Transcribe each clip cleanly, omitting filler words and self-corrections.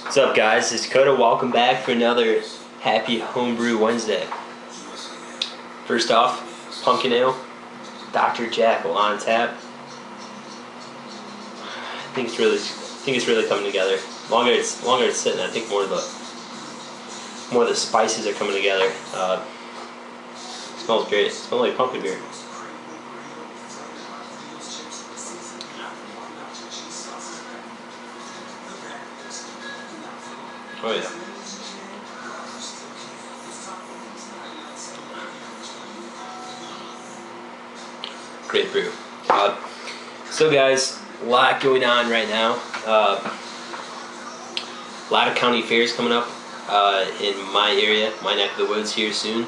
What's up, guys? It's Dakota. Welcome back for another happy Homebrew Wednesday. First off, pumpkin ale, Dr. Jackal on tap. I think it's really coming together. Longer it's sitting, I think more of the spices are coming together. Smells great. It smells like pumpkin beer. Oh yeah. Great brew. So guys, a lot going on right now. A lot of county fairs coming up in my area, my neck of the woods here soon.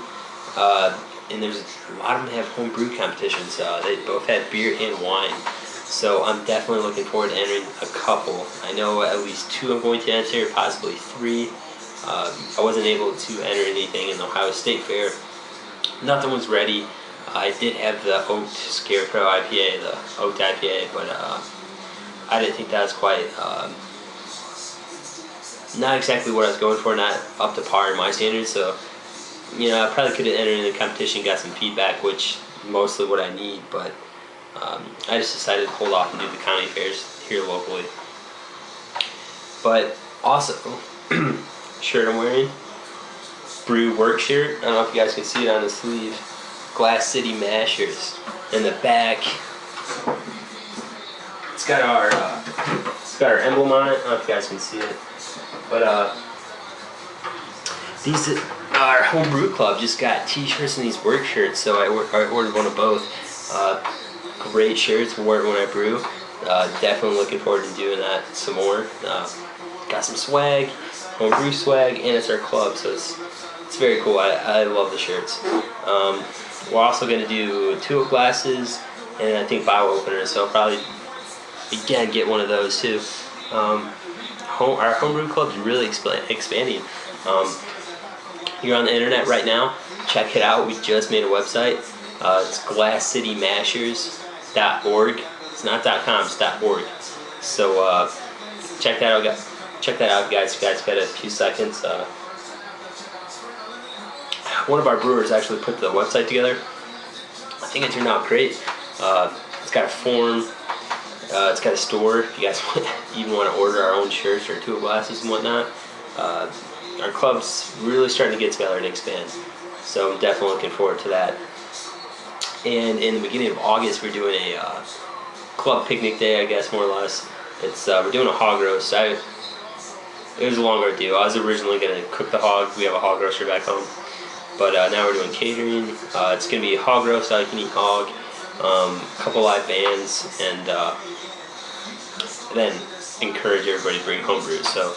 And there's a lot of them have home brew competitions. They both have beer and wine. So I'm definitely looking forward to entering a couple. I know at least 2 I'm going to enter, possibly 3. I wasn't able to enter anything in the Ohio State Fair. Nothing was ready. I did have the Oat Scarecrow IPA, the Oat IPA, but I didn't think that was quite, not exactly what I was going for, not up to par in my standards. So, you know, I probably could have entered in the competition, got some feedback, which mostly what I need, but I just decided to hold off and do the county fairs here locally. But also, shirt I'm wearing, Brew work shirt. I don't know if you guys can see it on the sleeve. Glass City Mashers. In the back, it's got our emblem on it. I don't know if you guys can see it, but these our Homebrew Club just got T-shirts and these work shirts, so I ordered one of both. Great shirts, wore it when I brew. Definitely looking forward to doing that some more. Got some swag, Homebrew swag, and it's our club, so it's very cool. I love the shirts. We're also going to do tulip glasses and I think bottle openers, so I'll probably again get one of those too. Our Homebrew Club is really expanding. You're on the internet right now, check it out. We just made a website. It's glasscitymashers.org. It's not .com, it's .org. So check that out, guys. Check that out, guys. If you guys got a few seconds. One of our brewers actually put the website together. I think it turned out great. It's got a form. It's got a store. If you guys even want to order our own shirts or tulip glasses and whatnot. Our club's really starting to get together and expand. So I'm definitely looking forward to that. And in the beginning of August, we're doing a club picnic day, I guess, more or less. It's we're doing a hog roast. It was a long ordeal. I was originally going to cook the hog. We have a hog roaster back home. But now we're doing catering. It's going to be a hog roast, all you can eat hog, a couple live bands, and then encourage everybody to bring homebrew. So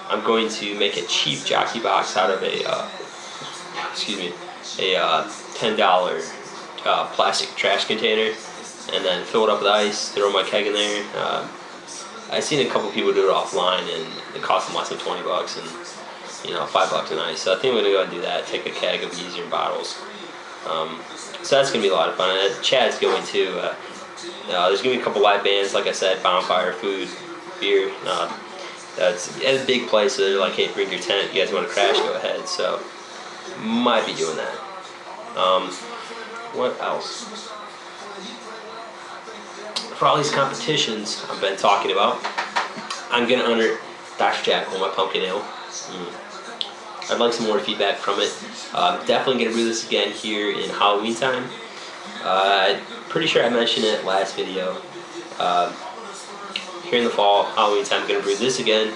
I'm going to make a cheap jockey box out of a $10 plastic trash container, and then fill it up with ice, throw my keg in there. I've seen a couple people do it offline, and it cost them less than 20 bucks, and you know, $5 in ice. So I think we're gonna go and do that. Take a keg of easier bottles. So that's gonna be a lot of fun. And Chad's going to. There's gonna be a couple live bands, like I said, bonfire, food, beer. It's a big place, so they're like, hey, bring your tent. If you guys want to crash, go ahead. So might be doing that. What else? For all these competitions I've been talking about, I'm gonna enter Dr. Jackal, my pumpkin ale. I'd like some more feedback from it. Definitely gonna brew this again here in Halloween time. Pretty sure I mentioned it last video. Here in the fall, Halloween time, I'm gonna brew this again,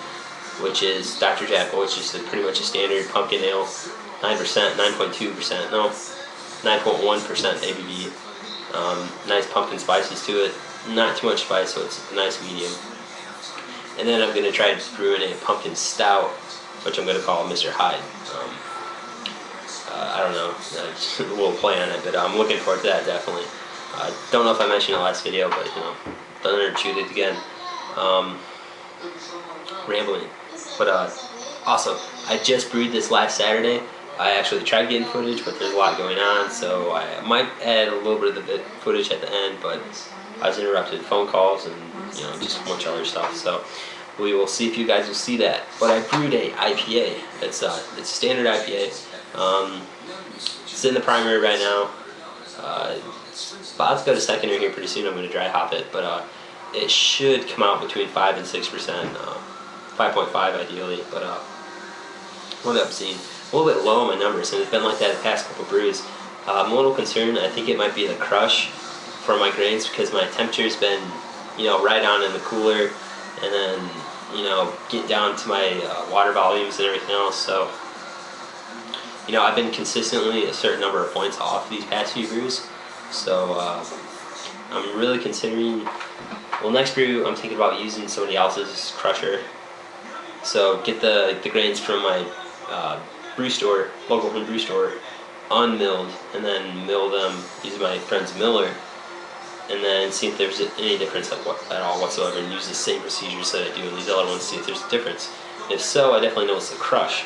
which is Dr. Jackal, which is pretty much a standard pumpkin ale, 9%, 9.2%, no, 9.1% ABV. Nice pumpkin spices to it. Not too much spice, so it's a nice medium. And then I'm gonna try brewing a pumpkin stout, which I'm going to call Mr. Hyde. I don't know, just a little play on it, but I'm looking forward to that, definitely. I don't know if I mentioned it last video, but you know, done it or chewed it again. Rambling. But also, I just brewed this last Saturday. I actually tried getting footage, but there's a lot going on, so I might add a little bit of the footage at the end, but I was interrupted, phone calls, and you know, just a bunch of other stuff. So we will see if you guys will see that. But I brewed a IPA. It's a standard IPA. It's in the primary right now. About to go to secondary here pretty soon. I'm going to dry hop it, but it should come out between 5 and 6%, 5.5 ideally. But what I've seen, a little bit low on my numbers, and it's been like that the past couple brews. I'm a little concerned. I think it might be the crush for my grains because my temperature's been, right on in the cooler, and then, get down to my water volumes and everything else. So, I've been consistently a certain number of points off these past few brews. So, I'm really considering, next brew I'm thinking about using somebody else's crusher. So get the grains from my brew store, local home brew store, unmilled, and then mill them using my friend's miller, and then see if there's any difference at all whatsoever, and use the same procedures that I do in these other ones, see if there's a difference. If so, I definitely notice the crush.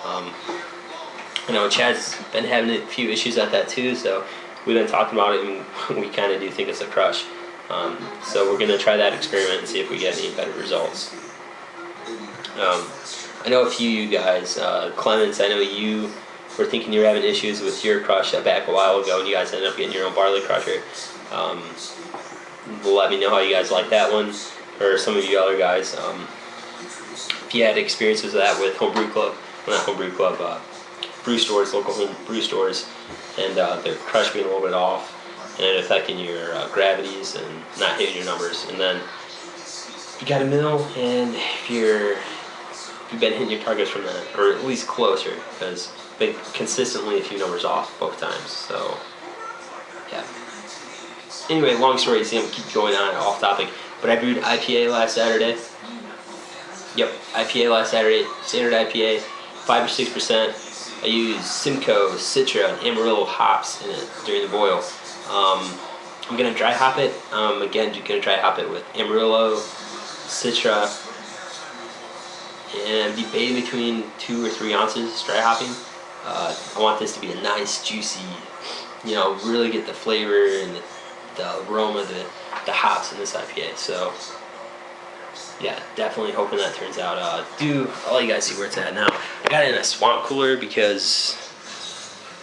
I know Chad's been having a few issues at that too, so we've been talking about it, and we kind of do think it's a crush. So we're going to try that experiment and see if we get any better results. I know a few of you guys, Clements, I know you were thinking you were having issues with your crush back a while ago, and you guys ended up getting your own barley crusher. Let me know how you guys like that one, or some of you other guys. If you had experiences with that with HomeBrew Club, well, not HomeBrew Club, brew stores, local home brew stores, and their crush being a little bit off, and it affecting your gravities and not hitting your numbers. And then you got a mill, and if you've been hitting your targets from that, or at least closer, because been consistently a few numbers off both times. So yeah. Anyway, long story, I'm gonna keep going on off topic. But I brewed IPA last Saturday. Yep, IPA last Saturday, standard IPA, 5 or 6%. I used Simcoe, Citra, and Amarillo hops in it during the boil. I'm gonna dry hop it. Again, you're gonna dry hop it with Amarillo, Citra, and debating between 2 or 3 ounces dry hopping. I want this to be a nice, juicy, really get the flavor and the aroma, the hops in this IPA. So yeah, definitely hoping that turns out. I'll let you guys see where it's at now. I got it in a swamp cooler because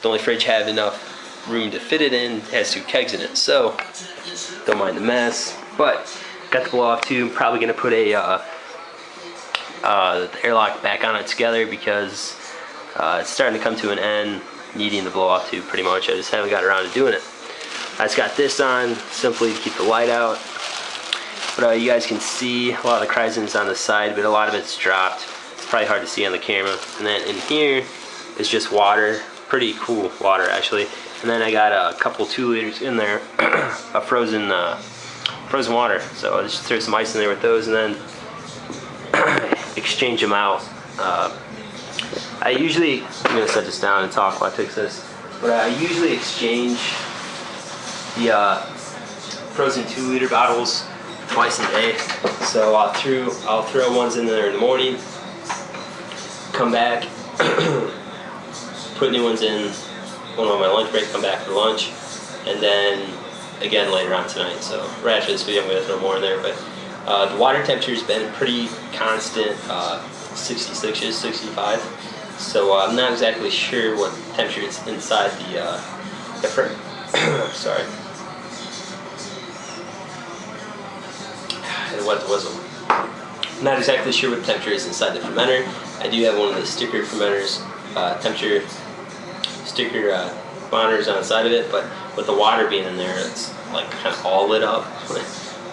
the only fridge had enough room to fit it in. It has 2 kegs in it, so don't mind the mess. But got the blow off tube. Probably gonna put the airlock back on it together because it's starting to come to an end, needing the blow off tube pretty much. I just haven't got around to doing it. I just got this on simply to keep the light out. But you guys can see a lot of the chrysanthemums on the side, but a lot of it's dropped. It's probably hard to see on the camera. And then in here is just water, pretty cool water actually. And then I got a couple 2 liters in there of frozen water. So I just throw some ice in there with those, and then exchange them out. I'm gonna set this down and talk while I fix this. But I usually exchange the frozen 2-liter bottles twice a day. So I'll throw ones in there in the morning, come back, put new ones in one on my lunch break, come back for lunch, and then again later on tonight. So right after this video I'm going to throw more in there, but the water temperature's been pretty constant, 66-ish, 65. So I'm not exactly sure what temperature it's inside the sorry. I'm not exactly sure what temperature is inside the fermenter. I do have one of the sticker fermenters, temperature sticker monitors on the side of it, but with the water being in there, it's like kind of all lit up.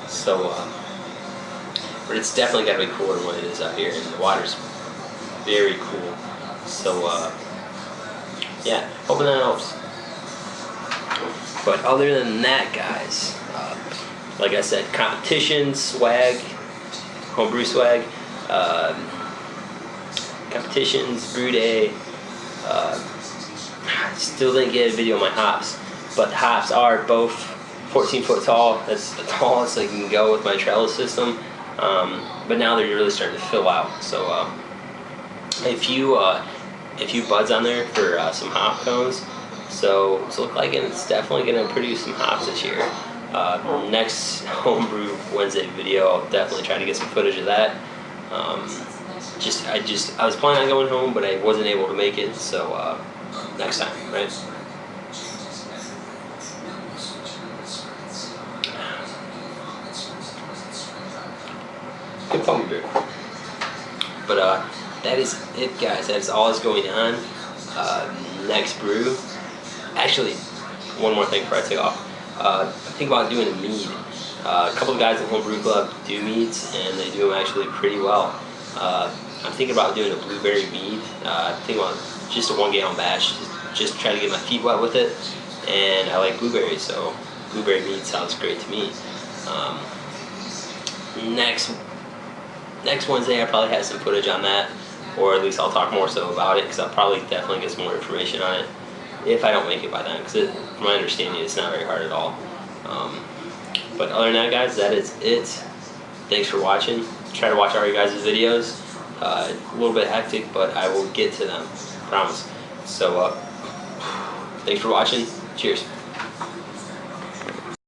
So, but it's definitely got to be cooler than what it is out here, and the water's very cool. So, yeah, hoping that helps. But other than that, guys, like I said, competition, swag, homebrew swag, competitions, brew day. Still didn't get a video of my hops, but the hops are both 14 foot tall. That's the tallest I can go with my trellis system. But now they're really starting to fill out. So a few buds on there for some hop cones. So it's look like it's definitely going to produce some hops this year. Next Homebrew Wednesday video, I'll definitely try to get some footage of that. I was planning on going home, but I wasn't able to make it. So next time, right? Good phone beer. But that is it, guys. That is all that's going on. Next brew. Actually, one more thing before I take off. I think about doing a mead. A couple of guys at HomeBrew Club do meads, and they do them actually pretty well. I'm thinking about doing a blueberry mead. I'm thinking about just a 1 gallon batch, just try to get my feet wet with it. And I like blueberries, so blueberry mead sounds great to me. Next Wednesday, I probably have some footage on that, or at least I'll talk more so about it, because I'll probably definitely get some more information on it if I don't make it by then, because from my understanding, it's not very hard at all. But other than that, guys, that is it. Thanks for watching. Try to watch all your guys' videos. A little bit hectic, but I will get to them, promise. So, thanks for watching. Cheers.